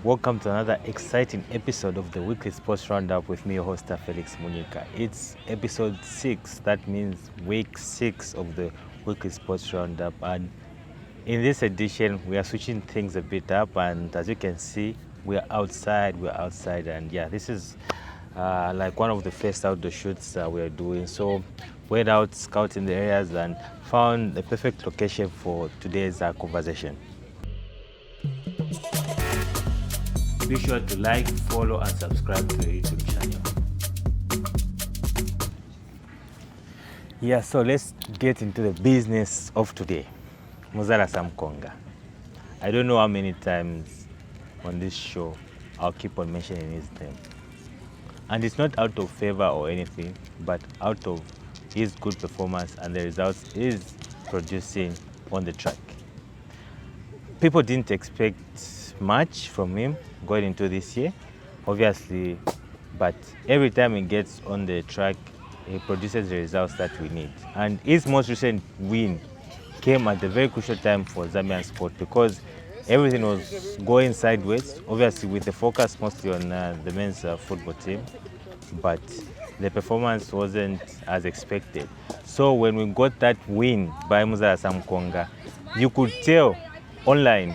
welcome to another exciting episode of the Weekly Sports Roundup with me, your host, Felix Munyika. It's episode 6, that means week 6 of the Weekly Sports Roundup. And in this edition, we are switching things a bit up. And as you can see, we're outside. And yeah, this is like one of the first outdoor shoots we're doing. So went out scouting the areas and found the perfect location for today's conversation. Be sure to like, follow, and subscribe to the YouTube channel. Yeah, so let's get into the business of today. Muzala Samukonga. I don't know how many times on this show I'll keep on mentioning his name. And it's not out of favor or anything, but out of his good performance and the results he's producing on the track. People didn't expect much from him going into this year, obviously, but every time he gets on the track, he produces the results that we need. And his most recent win came at a very crucial time for Zambian sport because everything was going sideways, obviously with the focus mostly on the men's football team, but the performance wasn't as expected. So when we got that win by Muzala Samukonga, you could tell online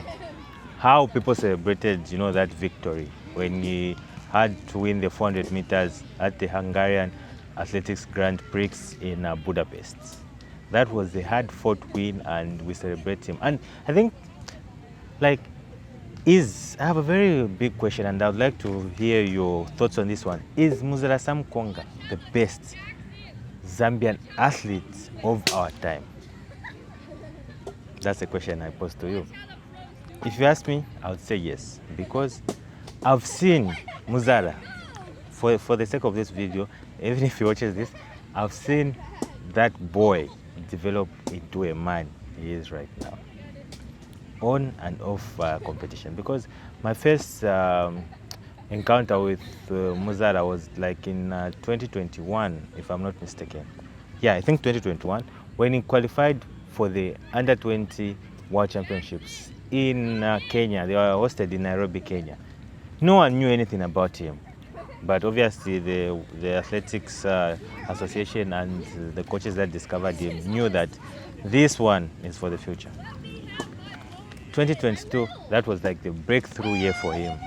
how people celebrated, that victory when he had to win the 400 meters at the Hungarian Athletics Grand Prix in Budapest. That was a hard-fought win, and we celebrate him. And I think, I have a very big question, and I would like to hear your thoughts on this one. Is Muzala Samukonga the best Zambian athlete of our time? That's a question I pose to you. If you ask me, I would say yes, because I've seen Muzala, for the sake of this video, even if he watches this, I've seen that boy develop into a man he is right now, on and off competition. Because my first encounter with Muzala was like in 2021, if I'm not mistaken. Yeah, I think 2021, when he qualified for the Under-20 World Championships in Kenya. They were hosted in Nairobi, Kenya. No one knew anything about him, but obviously the Athletics Association and the coaches that discovered him knew that this one is for the future. 2022, that was like the breakthrough year for him.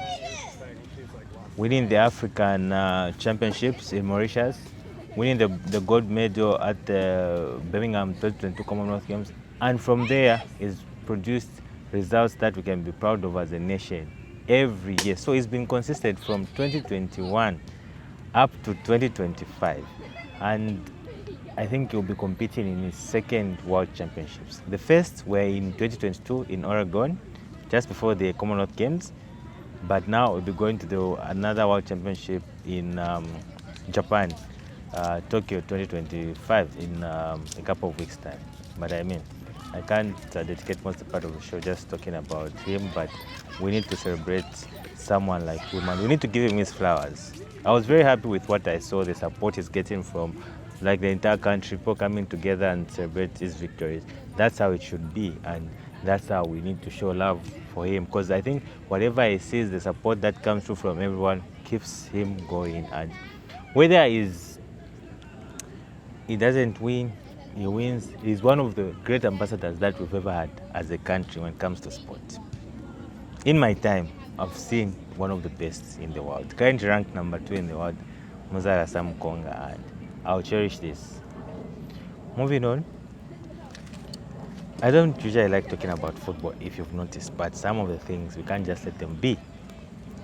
Winning the African Championships in Mauritius, winning the gold medal at the Birmingham 2022 Commonwealth Games, and from there is produced results that we can be proud of as a nation every year. So it's been consistent from 2021 up to 2025. And I think he'll be competing in his second World Championships. The first were in 2022 in Oregon, just before the Commonwealth Games. But now we'll be going to another World Championship in Japan, Tokyo 2025 in a couple of weeks' time. But I can't dedicate most of the part of the show just talking about him, but we need to celebrate someone like him, and we need to give him his flowers. I was very happy with what I saw, the support he's getting from the entire country, people coming together and celebrate his victories. That's how it should be, and that's how we need to show love for him, because I think whatever he sees, the support that comes through from everyone keeps him going. And whether he doesn't win, he wins. He's one of the great ambassadors that we've ever had as a country when it comes to sport. In my time, I've seen one of the best in the world. Currently ranked number 2 in the world, Muzala Samukonga, and I'll cherish this. Moving on, I don't usually like talking about football, if you've noticed, but some of the things we can't just let them be.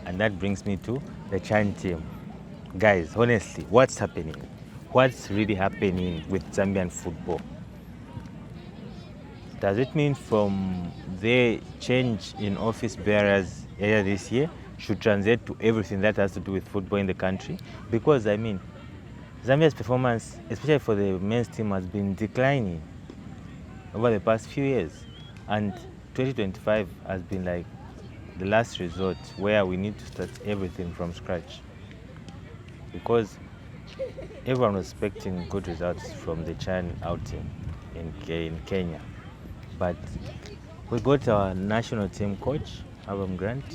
And that brings me to the Chan team. Guys, honestly, what's happening? What's really happening with Zambian football? Does it mean from the change in office bearers earlier this year should translate to everything that has to do with football in the country? Because Zambia's performance, especially for the men's team, has been declining over the past few years. And 2025 has been like the last resort where we need to start everything from scratch. Because everyone was expecting good results from the Chan outing in Kenya. But we got our national team coach, Grant.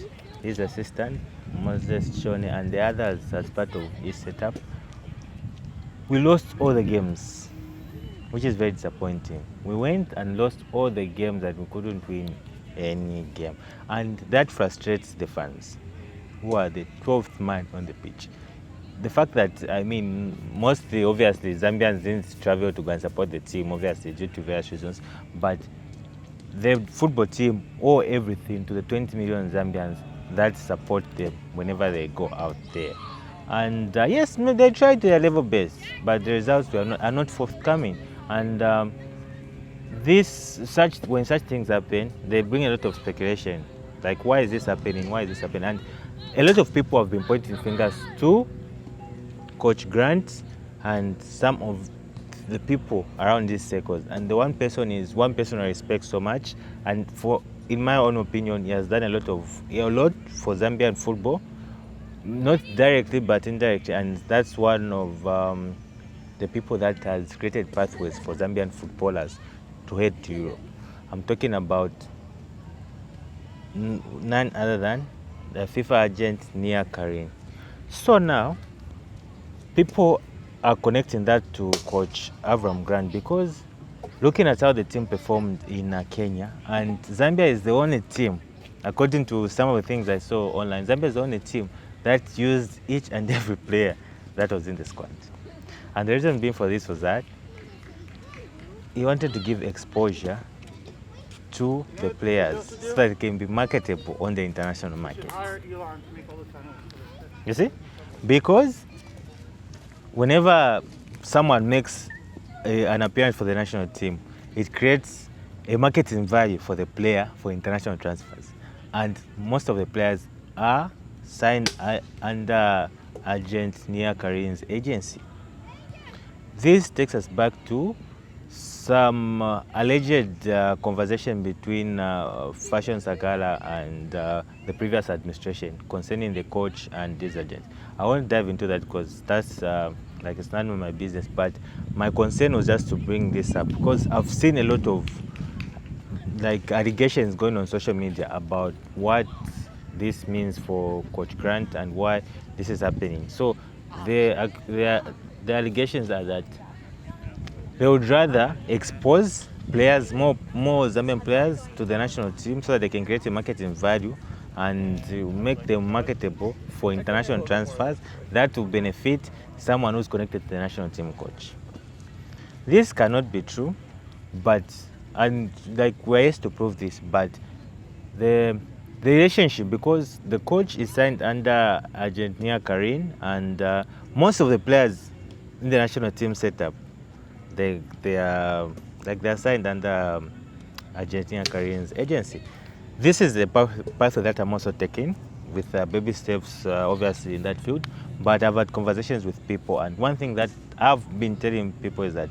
his assistant, Moses Shone, and the others as part of his setup, we lost all the games, which is very disappointing. We went and lost all the games that we couldn't win any game. And that frustrates the fans, who are the 12th man on the pitch. The fact that, mostly, obviously, Zambians didn't travel to go and support the team, obviously, due to various reasons, but the football team owe everything to the 20 million Zambians that support them whenever they go out there. And yes, they tried their level best, but the results are not forthcoming. And when such things happen, they bring a lot of speculation, like why is this happening? Why is this happening? And a lot of people have been pointing fingers to Coach Grant and some of the people around these circles. And the one person I respect so much, and in my own opinion, he has done a lot for Zambian football, not directly but indirectly, and that's one of the people that has created pathways for Zambian footballers to head to Europe. I'm talking about none other than the FIFA agent Nia Karin. So now, people are connecting that to Coach Avram Grant, because looking at how the team performed in Kenya, and Zambia is the only team, according to some of the things I saw online, Zambia is the only team that used each and every player that was in the squad. And the reason being for this was that he wanted to give exposure to the players so that it can be marketable on the international market. You see? Because whenever someone makes an appearance for the national team, it creates a marketing value for the player for international transfers. And most of the players are signed under agent Nia Karin's agency. This takes us back to some alleged conversation between Fashion Sakala and the previous administration concerning the coach and this agent. I won't dive into that because that's it's none of my business, but my concern was just to bring this up because I've seen a lot of allegations going on social media about what this means for Coach Grant and why this is happening. So the allegations are that they would rather expose players, more Zambian players, to the national team so that they can create a marketing value and make them marketable for international transfers that will benefit someone who's connected to the national team coach. This cannot be true, we're asked to prove this, but the relationship, because the coach is signed under Argentina Karin, and most of the players in the national team setup, they are signed under Argentina Karin's agency. This is the path that I'm also taking, with baby steps obviously in that field, but I've had conversations with people, and one thing that I've been telling people is that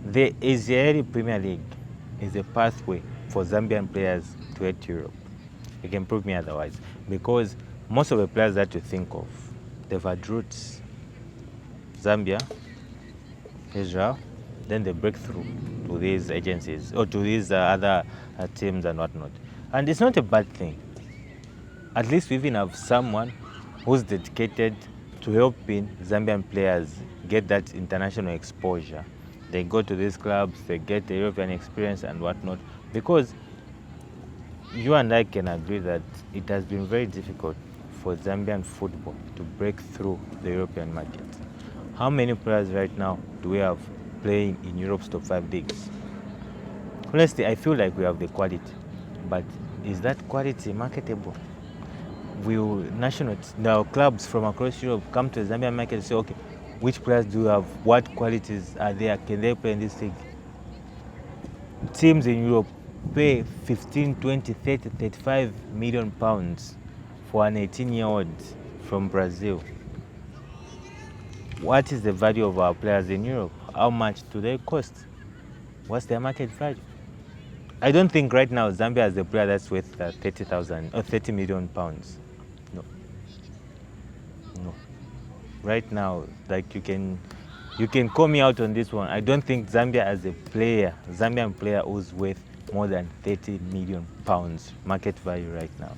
the Israeli Premier League is a pathway for Zambian players to head to Europe. You can prove me otherwise, because most of the players that you think of, they've had roots. Zambia, Israel, then they break through to these agencies or to these other teams and whatnot. And it's not a bad thing. At least we even have someone who's dedicated to helping Zambian players get that international exposure. They go to these clubs, they get the European experience and whatnot, because you and I can agree that it has been very difficult for Zambian football to break through the European market. How many players right now do we have playing in Europe's top 5 leagues? Honestly, I feel like we have the quality, but is that quality marketable? Will now clubs from across Europe come to the Zambian market and say, okay, which players do you have? What qualities are there? Can they play in this league? Teams in Europe pay 15, 20, 30, 35 million pounds for an 18-year-old from Brazil. What is the value of our players in Europe? How much do they cost? What's their market value? I don't think right now Zambia has a player that's worth 30,000 or 30 million pounds. No. Right now, you can call me out on this one. I don't think Zambia has a Zambian player who's worth more than 30 million pounds market value right now.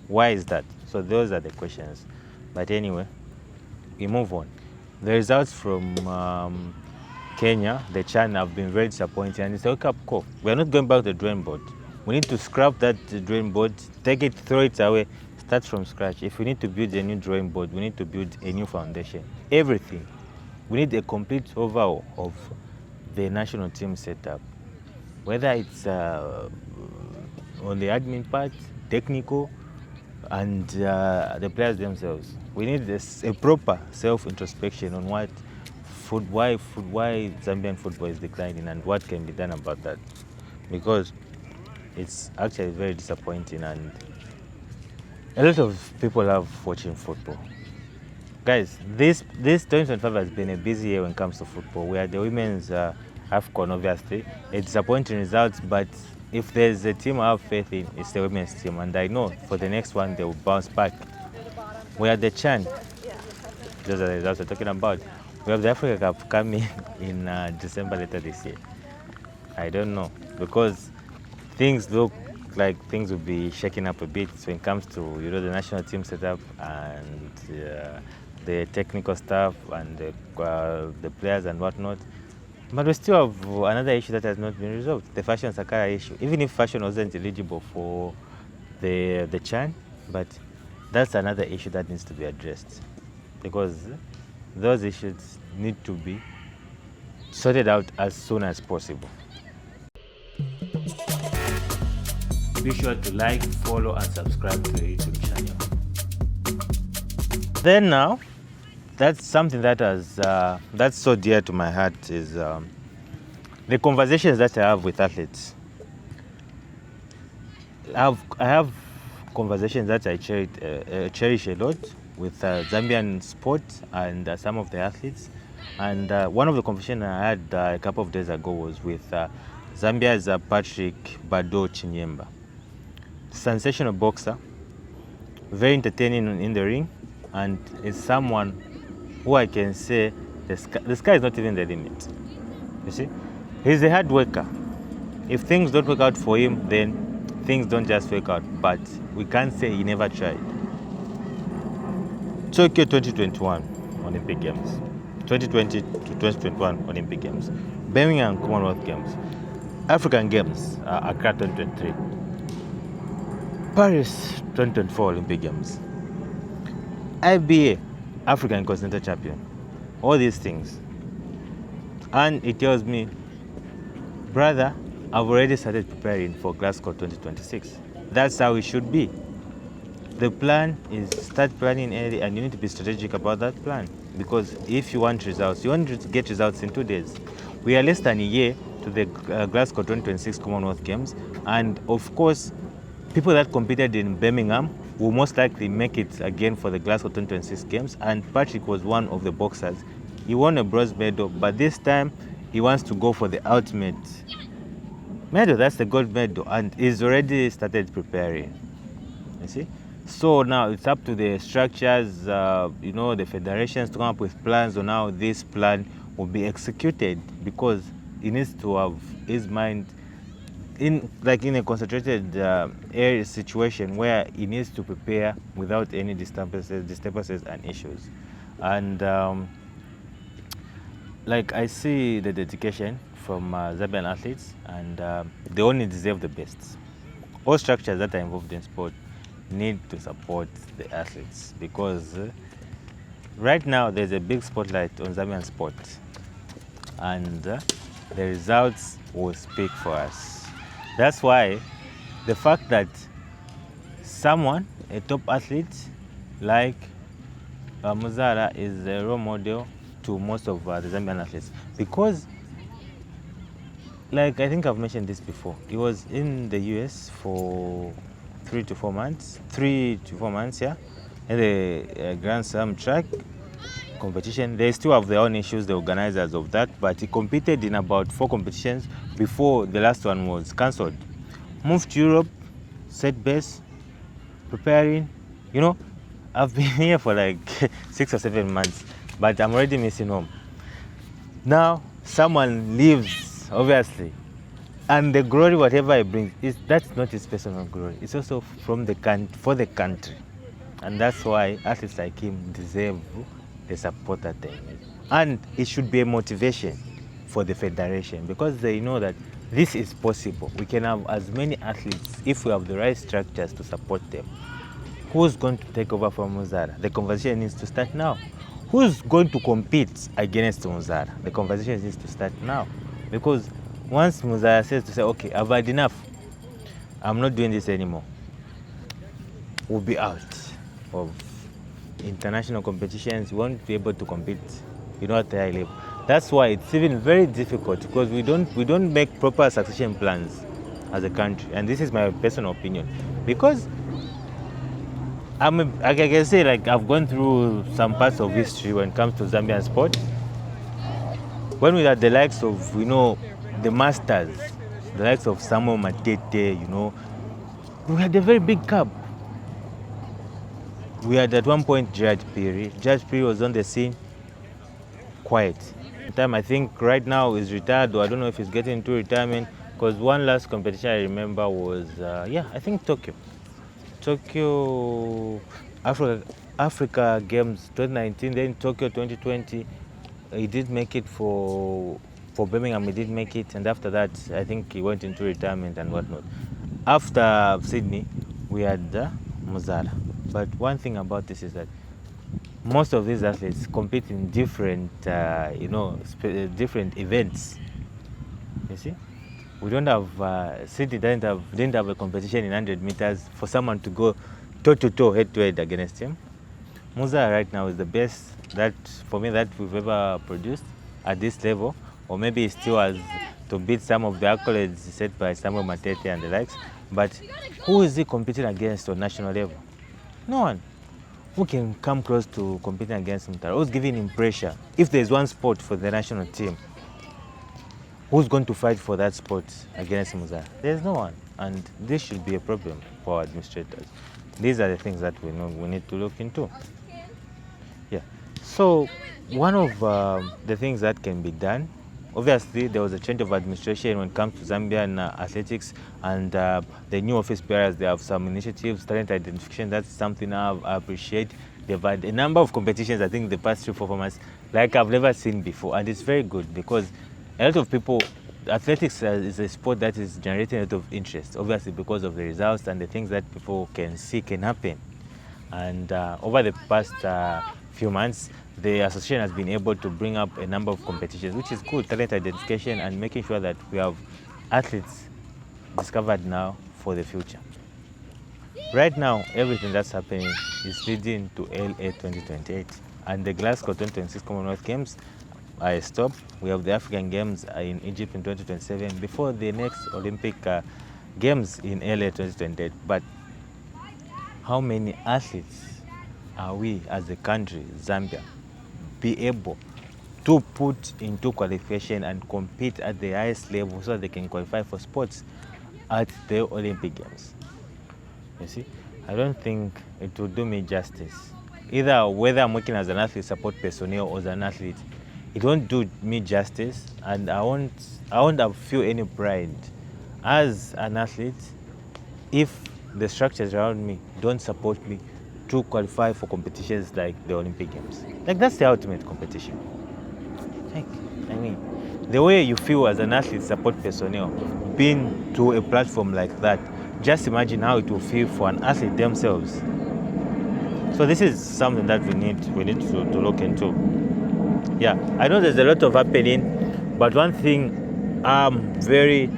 Why is that? So those are the questions. But anyway, we move on. The results from Kenya, the Chan, have been very disappointing, and it's a wake-up call. We are not going back to the drawing board. We need to scrap that drawing board, take it, throw it away, start from scratch. If we need to build a new drawing board, we need to build a new foundation. Everything. We need a complete overhaul of the national team setup. Whether it's on the admin part, technical, and the players themselves. We need a proper self-introspection on why Zambian football is declining and what can be done about that. Because it's actually very disappointing, and a lot of people love watching football. Guys, this 2025 has been a busy year when it comes to football. We had the women's AFCON, obviously. It's disappointing results, but if there's a team I have faith in, it's the women's team, and I know for the next one they will bounce back. We had the Chan. Those are the results we're talking about. We have the Africa Cup coming in December later this year. I don't know, because things look like things will be shaking up a bit when it comes to the national team setup and the technical stuff and the players and whatnot. But we still have another issue that has not been resolved, the Fashion Sakara issue. Even if Fashion wasn't eligible for the Chan, but that's another issue that needs to be addressed, because those issues need to be sorted out as soon as possible. Be sure to like, follow, and subscribe to the YouTube channel. Then now, that's something that that's so dear to my heart, is the conversations that I have with athletes. I have conversations that I cherish a lot with Zambian sport and some of the athletes. And one of the conversations I had a couple of days ago was with Zambia's Patrick Baddo Chinyemba. Sensational boxer, very entertaining in the ring, and is someone who I can say the sky is not even the limit. You see, he's a hard worker. If things don't work out for him, then things don't just work out, but we can't say he never tried. Tokyo 2021 Olympic Games, 2020 to 2021 Olympic Games, Birmingham Commonwealth Games, African Games, Accra 2023, Paris 2024 Olympic Games, IBA African Continental Champion, all these things. And it tells me, brother, I've already started preparing for Glasgow 2026. That's how it should be. The plan is start planning early, and you need to be strategic about that plan. Because if you want results, you want to get results in 2 days. We are less than a year to the Glasgow 2026 Commonwealth Games. And of course, people that competed in Birmingham will most likely make it again for the Glasgow 2026 Games. And Patrick was one of the boxers. He won a bronze medal, but this time he wants to go for the ultimate medal. That's the gold medal, and he's already started preparing. You see? So now it's up to the structures, the federations to come up with plans on how this plan will be executed, because he needs to have his mind in a concentrated area situation where he needs to prepare without any disturbances and issues. And I see the dedication from Zambian athletes, and they only deserve the best. All structures that are involved in sport need to support the athletes, because right now there's a big spotlight on Zambian sport, and the results will speak for us. That's why the fact that someone, a top athlete like Muzala, is a role model to most of the Zambian athletes, because I think I've mentioned this before, he was in the US for 3 to 4 months, yeah, in the Grand Slam track competition. They still have their own issues, the organizers of that, but he competed in about 4 competitions before the last one was cancelled. Moved to Europe, set base, preparing. I've been here for 6 or 7 months, but I'm already missing home. Now, someone leaves, obviously, And the glory, whatever he brings, that's not his personal glory. It's also from for the country. And that's why athletes like him deserve the support that they need. And it should be a motivation for the federation, because they know that this is possible. We can have as many athletes if we have the right structures to support them. Who's going to take over from Muzala? The conversation needs to start now. Who's going to compete against Muzala? The conversation needs to start now. Because once Muzala says to say, okay, I've had enough, I'm not doing this anymore, we'll be out of international competitions. We won't be able to compete, at the high level. That's why it's even very difficult, because we don't make proper succession plans as a country. And this is my personal opinion, because I can say, like, I've gone through some parts of history when it comes to Zambian sport. When we had the likes of, the masters, the likes of Samuel Matete, we had a very big cup. We had at one point Judge Piri. Judge Piri was on the scene, quiet. I think right now he's retired, or I don't know if he's getting into retirement, because one last competition I remember was, I think Tokyo Africa Games 2019, then Tokyo 2020. He did make it for Birmingham, he did make it, and after that, I think he went into retirement and whatnot. After Sydney, we had Muzala. But one thing about this is that most of these athletes compete in different, different events. You see, we don't have Sydney didn't have a competition in 100 meters for someone to go toe-to-toe, head-to-head against him. Muzala right now is the best that we've ever produced at this level, or maybe he still has to beat some of the accolades set by Samuel Matete and the likes. But who is he competing against on national level? No one. Who can come close to competing against him? Who's giving him pressure? If there's one sport for the national team, who's going to fight for that sport against Muzala? There's no one. And this should be a problem for our administrators. These are the things that we know we need to look into. Yeah. So one of the things that can be done, obviously there was a change of administration when it comes to Zambian athletics, and the new office bearers, they have some initiatives, talent identification. That's something I appreciate. They've had a number of competitions, I think the past 3-4 months, like I've never seen before. And it's very good, because a lot of people, athletics is a sport that is generating a lot of interest, obviously because of the results and the things that people can see can happen. And over the past few months, the association has been able to bring up a number of competitions, which is good, talent identification, and making sure that we have athletes discovered now for the future. Right now, everything that's happening is leading to LA 2028, and the Glasgow 2026 Commonwealth Games are stopped. We have the African Games in Egypt in 2027 before the next Olympic Games in LA 2028. But how many athletes are we as a country, Zambia, be able to put into qualification and compete at the highest level so that they can qualify for sports at the Olympic Games? You see, I don't think it will do me justice. Either whether I'm working as an athlete support personnel or as an athlete, it won't do me justice, and I won't feel any pride as an athlete if the structures around me don't support me to qualify for competitions like the Olympic Games. Like, that's the ultimate competition. The way you feel as an athlete support personnel being to a platform like that, just imagine how it will feel for an athlete themselves. So this is something that we need to look into. Yeah, I know there's a lot of happening, but one thing I'm very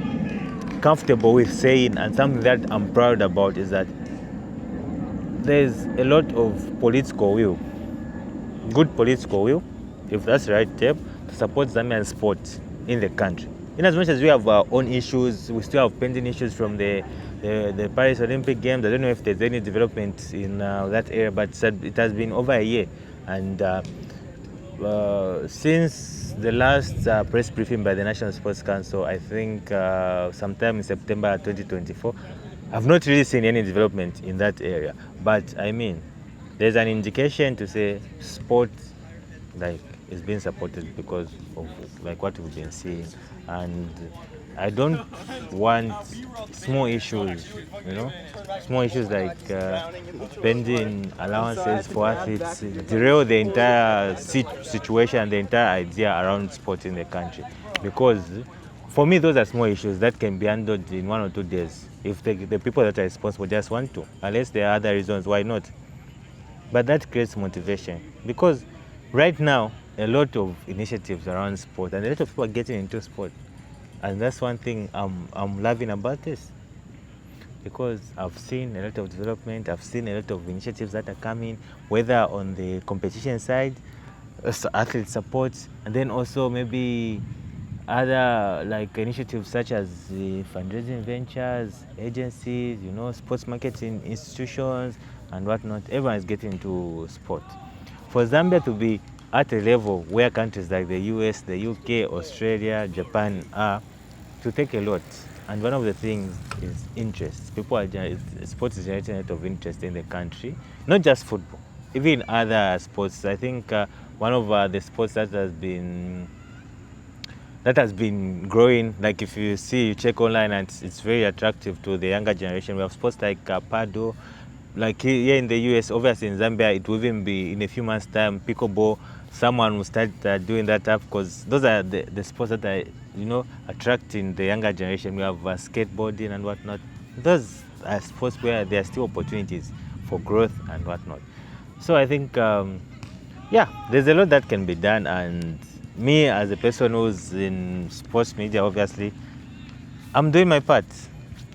comfortable with saying, and something that I'm proud about, is that there's a lot of political will, good political will, if that's the right term, to support Zambian sport in the country. In as much as we have our own issues, we still have pending issues from the Paris Olympic Games. I don't know if there's any development in that area, but it has been over a year. And since the last press briefing by the National Sports Council, I think sometime in September 2024, I've not really seen any development in that area. But I mean, there's an indication to say sport is being supported because of what we've been seeing. And I don't want small issues, small issues like spending allowances for athletes derail the entire situation, the entire idea around sport in the country. Because for me, those are small issues that can be handled in 1 or 2 days if the people that are responsible just want to, unless there are other reasons why not. But that creates motivation, because right now a lot of initiatives around sport and a lot of people are getting into sport, and that's one thing I'm loving about this, because I've seen a lot of development, I've seen a lot of initiatives that are coming, whether on the competition side, athlete support, and then also maybe other like initiatives such as fundraising ventures, agencies, sports marketing institutions and whatnot. Everyone is getting into sport. For Zambia to be at a level where countries like the US, the UK, Australia, Japan are, to take a lot. And one of the things is interest. Sports is generating a lot of interest in the country, not just football, even other sports. I think one of the sports that has been growing, like if you check online, and it's very attractive to the younger generation. We have sports like Baddo, like here in the US, obviously in Zambia, it will even be in a few months' time, pickleball. Someone will start doing that up, because those are the sports that are, attracting the younger generation. We have skateboarding and whatnot. Those are sports where there are still opportunities for growth and whatnot. So I think, there's a lot that can be done, and me as a person who's in sports media, obviously, I'm doing my part,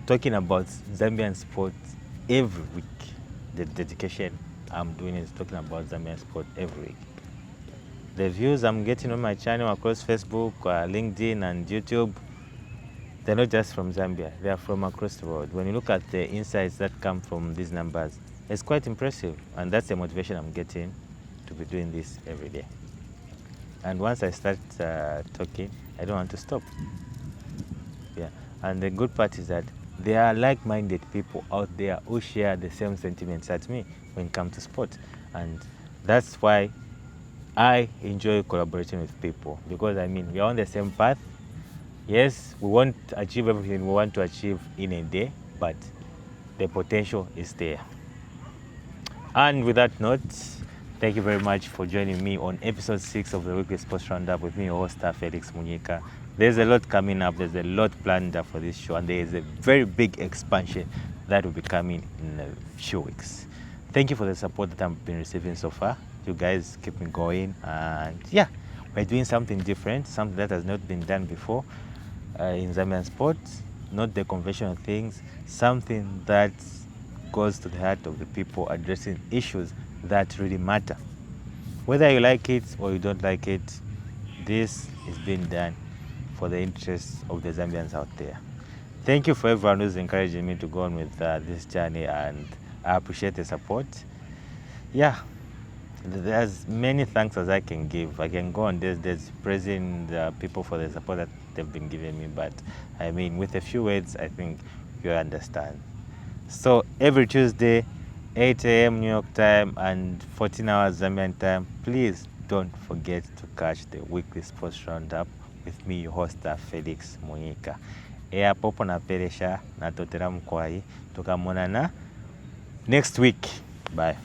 talking about Zambian sports every week. The dedication I'm doing is talking about Zambian sport every week. The views I'm getting on my channel across Facebook, LinkedIn and YouTube, they're not just from Zambia, they are from across the world. When you look at the insights that come from these numbers, it's quite impressive, and that's the motivation I'm getting to be doing this every day. And once I start talking, I don't want to stop. Yeah, and the good part is that there are like-minded people out there who share the same sentiments as me when it comes to sport, and that's why I enjoy collaborating with people, because we are on the same path. Yes, we won't achieve everything we want to achieve in a day, but the potential is there. And with that note, thank you very much for joining me on episode 6 of the Weekly Sports Roundup with me, your host, Felix Munyika. There's a lot coming up, there's a lot planned up for this show, and there is a very big expansion that will be coming in a few weeks. Thank you for the support that I've been receiving so far. You guys keep me going, and we're doing something different, something that has not been done before in Zambian sports, not the conventional things, something that goes to the heart of the people, addressing issues that really matter. Whether you like it or you don't like it, this is being done for the interests of the Zambians out there. Thank you for everyone who's encouraging me to go on with this journey, and I appreciate the support. There's many thanks as I can give. I can go on there's praising the people for the support that they've been giving me, but with a few words, I think you understand. So every Tuesday, 8 a.m. New York time and 14 hours Zambian time, please don't forget to catch the Weekly Sports Roundup with me, your host, Felix Munyika. Ea popo na peresha na totera mkwai tukamonana next week. Bye.